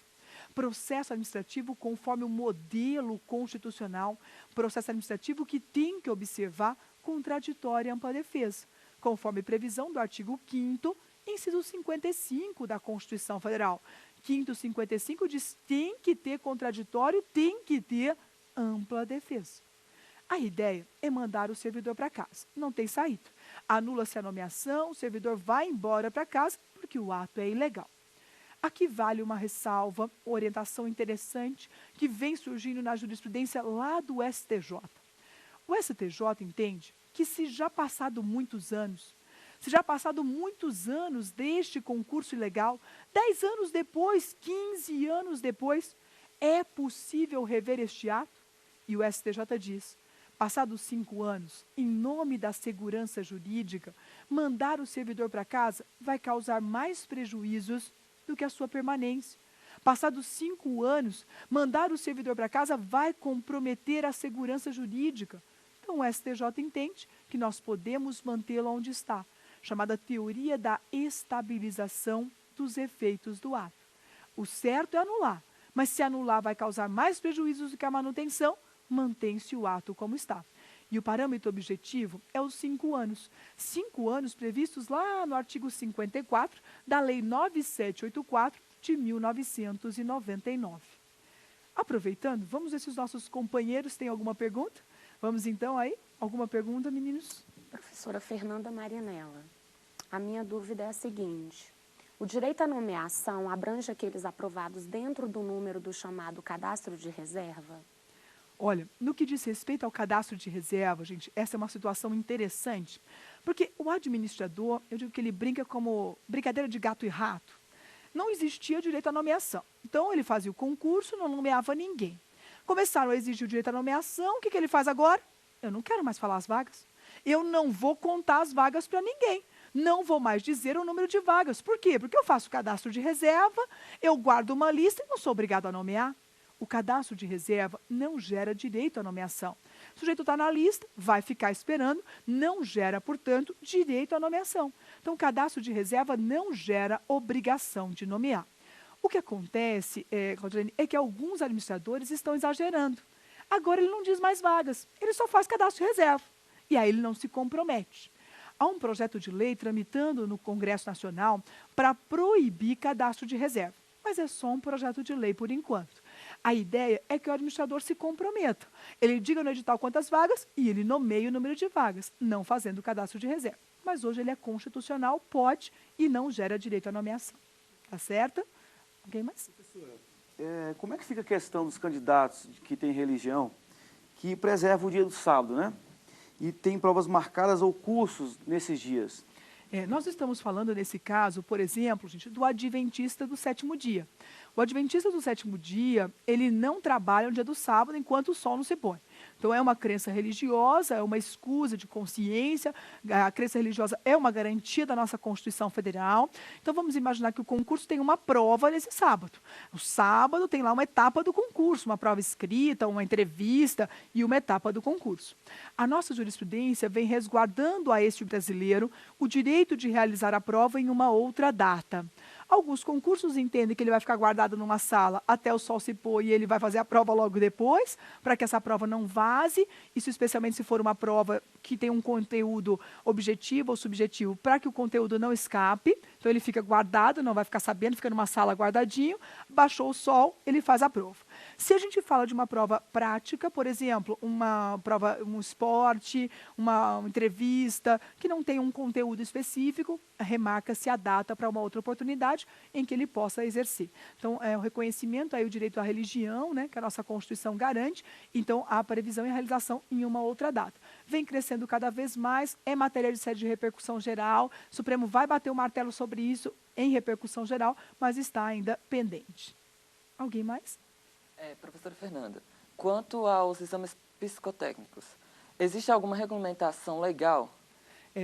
Processo administrativo conforme o modelo constitucional, processo administrativo que tem que observar contraditório e ampla defesa, conforme previsão do artigo 5º, inciso 55 da Constituição Federal. 5º 55 diz tem que ter contraditório, tem que ter ampla defesa. A ideia é mandar o servidor para casa. Não tem saída. Anula-se a nomeação, o servidor vai embora para casa porque o ato é ilegal. Aqui vale uma ressalva, orientação interessante que vem surgindo na jurisprudência lá do STJ. O STJ entende que se já passado muitos anos deste concurso ilegal, 10 anos depois, 15 anos depois, é possível rever este ato? E o STJ diz, passados 5 anos, em nome da segurança jurídica, mandar o servidor para casa vai causar mais prejuízos do que a sua permanência. Passados 5 anos, mandar o servidor para casa vai comprometer a segurança jurídica. Então, o STJ entende que nós podemos mantê-lo onde está, chamada teoria da estabilização dos efeitos do ato. O certo é anular, mas se anular vai causar mais prejuízos do que a manutenção, mantém-se o ato como está. E o parâmetro objetivo é os 5 anos. 5 anos previstos lá no artigo 54 da Lei 9784 de 1999. Aproveitando, vamos ver se os nossos companheiros têm alguma pergunta. Vamos então aí? Alguma pergunta, meninos? Professora Fernanda Marianella, a minha dúvida é a seguinte: o direito à nomeação abrange aqueles aprovados dentro do número do chamado cadastro de reserva? Olha, no que diz respeito ao cadastro de reserva, gente, essa é uma situação interessante, porque o administrador, eu digo que ele brinca como brincadeira de gato e rato. Não existia direito à nomeação. Então, ele fazia o concurso, não nomeava ninguém. Começaram a exigir o direito à nomeação, o que ele faz agora? Eu não quero mais falar as vagas. Eu não vou contar as vagas para ninguém. Não vou mais dizer o número de vagas. Por quê? Porque eu faço cadastro de reserva, eu guardo uma lista e não sou obrigado a nomear. O cadastro de reserva não gera direito à nomeação. O sujeito está na lista, vai ficar esperando, não gera, portanto, direito à nomeação. Então, o cadastro de reserva não gera obrigação de nomear. O que acontece, Claudiane, é que alguns administradores estão exagerando. Agora ele não diz mais vagas, ele só faz cadastro de reserva. E aí ele não se compromete. Há um projeto de lei tramitando no Congresso Nacional para proibir cadastro de reserva. Mas é só um projeto de lei por enquanto. A ideia é que o administrador se comprometa. Ele diga no edital quantas vagas e ele nomeia o número de vagas, não fazendo o cadastro de reserva. Mas hoje ele é constitucional, pode e não gera direito à nomeação. Tá certo? Alguém mais? Professora, como é que fica a questão dos candidatos que têm religião, que preservam o dia do sábado, né? E tem provas marcadas ou cursos nesses dias? Nós estamos falando, nesse caso, por exemplo, gente, do adventista do sétimo dia. O adventista do sétimo dia, ele não trabalha no dia do sábado enquanto o sol não se põe. Então, é uma crença religiosa, é uma escusa de consciência, a crença religiosa é uma garantia da nossa Constituição Federal. Então, vamos imaginar que o concurso tem uma prova nesse sábado. O sábado tem lá uma etapa do concurso, uma prova escrita, uma entrevista e uma etapa do concurso. A nossa jurisprudência vem resguardando a este brasileiro o direito de realizar a prova em uma outra data. Alguns concursos entendem que ele vai ficar guardado numa sala até o sol se pôr e ele vai fazer a prova logo depois, para que essa prova não vaze, isso especialmente se for uma prova que tem um conteúdo objetivo ou subjetivo, para que o conteúdo não escape. Então ele fica guardado, não vai ficar sabendo, fica numa sala guardadinho, baixou o sol, ele faz a prova. Se a gente fala de uma prova prática, por exemplo, uma prova, um esporte, uma entrevista, que não tem um conteúdo específico, remarca-se a data para uma outra oportunidade em que ele possa exercer. Então, o reconhecimento aí o direito à religião, né, que a nossa Constituição garante, então a previsão e a realização em uma outra data. Vem crescendo cada vez mais, é matéria de sede de repercussão geral, o Supremo vai bater o martelo sobre isso em repercussão geral, mas está ainda pendente. Alguém mais? Professora Fernanda, quanto aos exames psicotécnicos, existe alguma regulamentação legal?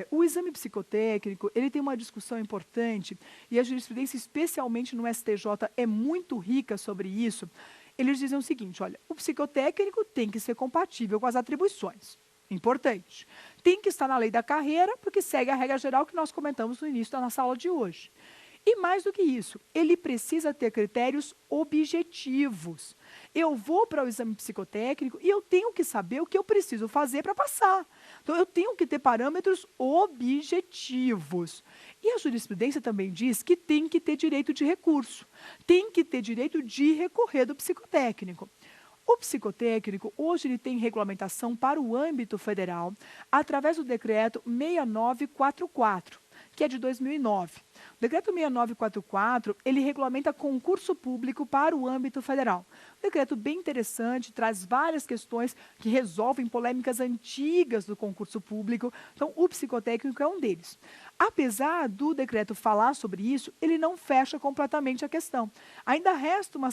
O exame psicotécnico, ele tem uma discussão importante e a jurisprudência, especialmente no STJ, é muito rica sobre isso. Eles dizem o seguinte, olha, o psicotécnico tem que ser compatível com as atribuições. Importante. Tem que estar na lei da carreira, porque segue a regra geral que nós comentamos no início da nossa aula de hoje. E mais do que isso, ele precisa ter critérios objetivos. Eu vou para o exame psicotécnico e eu tenho que saber o que eu preciso fazer para passar. Então, eu tenho que ter parâmetros objetivos. E a jurisprudência também diz que tem que ter direito de recurso. Tem que ter direito de recorrer do psicotécnico. O psicotécnico, hoje, ele tem regulamentação para o âmbito federal, através do decreto 6944, que é de 2009. O decreto 6944, ele regulamenta concurso público para o âmbito federal. Um decreto bem interessante, traz várias questões que resolvem polêmicas antigas do concurso público. Então, o psicotécnico é um deles. Apesar do decreto falar sobre isso, ele não fecha completamente a questão. Ainda resta uma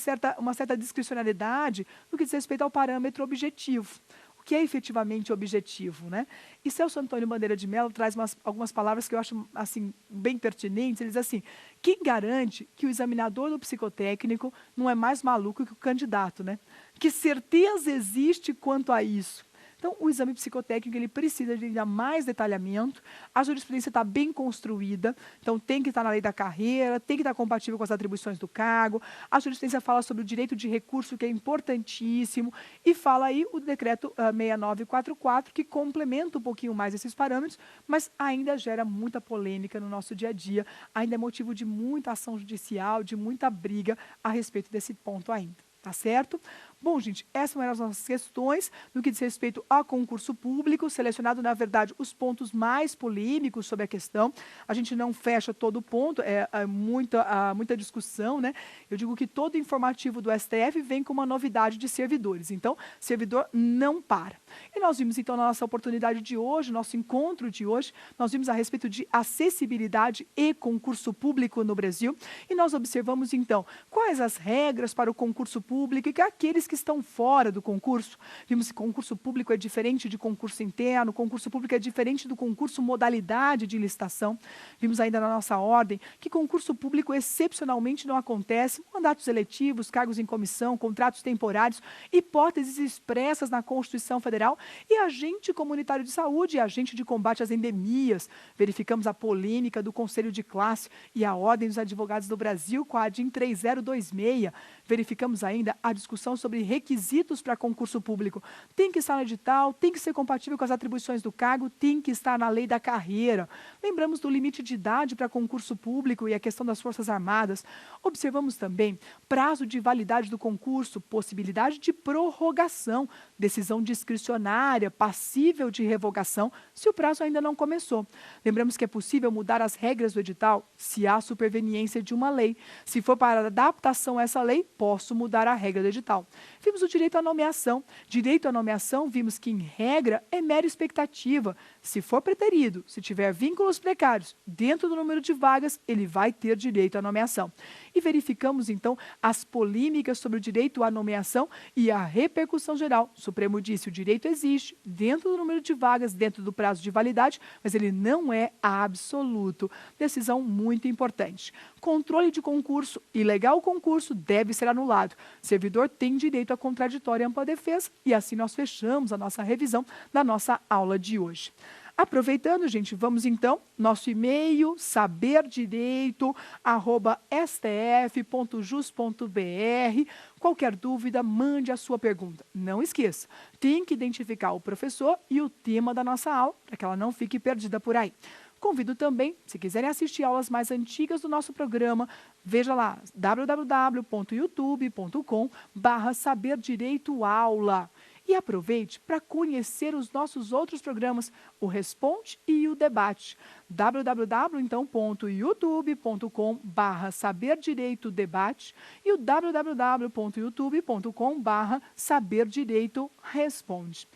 certa discricionalidade no que diz respeito ao parâmetro objetivo. O que é efetivamente objetivo, né? E Celso Antônio Bandeira de Mello traz algumas palavras que eu acho assim, bem pertinentes. Ele diz assim, quem garante que o examinador do psicotécnico não é mais maluco que o candidato, né? Que certeza existe quanto a isso? Então, o exame psicotécnico ele precisa de ainda mais detalhamento, a jurisprudência está bem construída, então tem que estar na lei da carreira, tem que estar compatível com as atribuições do cargo, a jurisprudência fala sobre o direito de recurso, que é importantíssimo, e fala aí o decreto 6944, que complementa um pouquinho mais esses parâmetros, mas ainda gera muita polêmica no nosso dia a dia, ainda é motivo de muita ação judicial, de muita briga a respeito desse ponto ainda. Tá certo? Bom, gente, essas eram as nossas questões no que diz respeito a concurso público, selecionado, na verdade, os pontos mais polêmicos sobre a questão. A gente não fecha todo o ponto, muita discussão, né? Eu digo que todo informativo do STF vem com uma novidade de servidores. Então, servidor não para. E nós vimos, então, na nossa oportunidade de hoje, nosso encontro de hoje, nós vimos a respeito de acessibilidade e concurso público no Brasil. E nós observamos, então, quais as regras para o concurso público e que aqueles que estão fora do concurso. Vimos que concurso público é diferente de concurso interno, concurso público é diferente do concurso modalidade de licitação. Vimos ainda na nossa ordem que concurso público excepcionalmente não acontece, mandatos eletivos, cargos em comissão, contratos temporários, hipóteses expressas na Constituição Federal e agente comunitário de saúde e agente de combate às endemias. Verificamos a polêmica do Conselho de Classe e a Ordem dos Advogados do Brasil com a ADIM 3026. Verificamos ainda a discussão sobre requisitos para concurso público. Tem que estar no edital, tem que ser compatível com as atribuições do cargo, tem que estar na lei da carreira. Lembramos do limite de idade para concurso público e a questão das Forças Armadas. Observamos também prazo de validade do concurso, possibilidade de prorrogação, decisão discricionária, passível de revogação, se o prazo ainda não começou. Lembramos que é possível mudar as regras do edital se há superveniência de uma lei. Se for para adaptação a essa lei, posso mudar a regra do edital. Vimos o direito à nomeação. Direito à nomeação, vimos que, em regra, é mera expectativa. Se for preterido, se tiver vínculos precários dentro do número de vagas, ele vai ter direito à nomeação. E verificamos, então, as polêmicas sobre o direito à nomeação e a repercussão geral. O Supremo disse que o direito existe dentro do número de vagas, dentro do prazo de validade, mas ele não é absoluto. Decisão muito importante. Controle de concurso. Ilegal o concurso deve ser anulado. Servidor tem direito a contraditório e ampla defesa, e assim nós fechamos a nossa revisão da nossa aula de hoje. Aproveitando, gente, vamos então, nosso e-mail, saberdireito@stf.jus.br. Qualquer dúvida, mande a sua pergunta. Não esqueça, tem que identificar o professor e o tema da nossa aula, para que ela não fique perdida por aí. Convido também, se quiserem assistir aulas mais antigas do nosso programa, veja lá, www.youtube.com/saberdireitoaula. E aproveite para conhecer os nossos outros programas, o Responde e o Debate. www.youtube.com/saberdireitodebate e o www.youtube.com/saberdireitoresponde.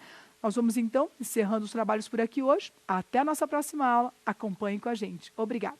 Nós vamos, então, encerrando os trabalhos por aqui hoje. Até a nossa próxima aula. Acompanhe com a gente. Obrigada.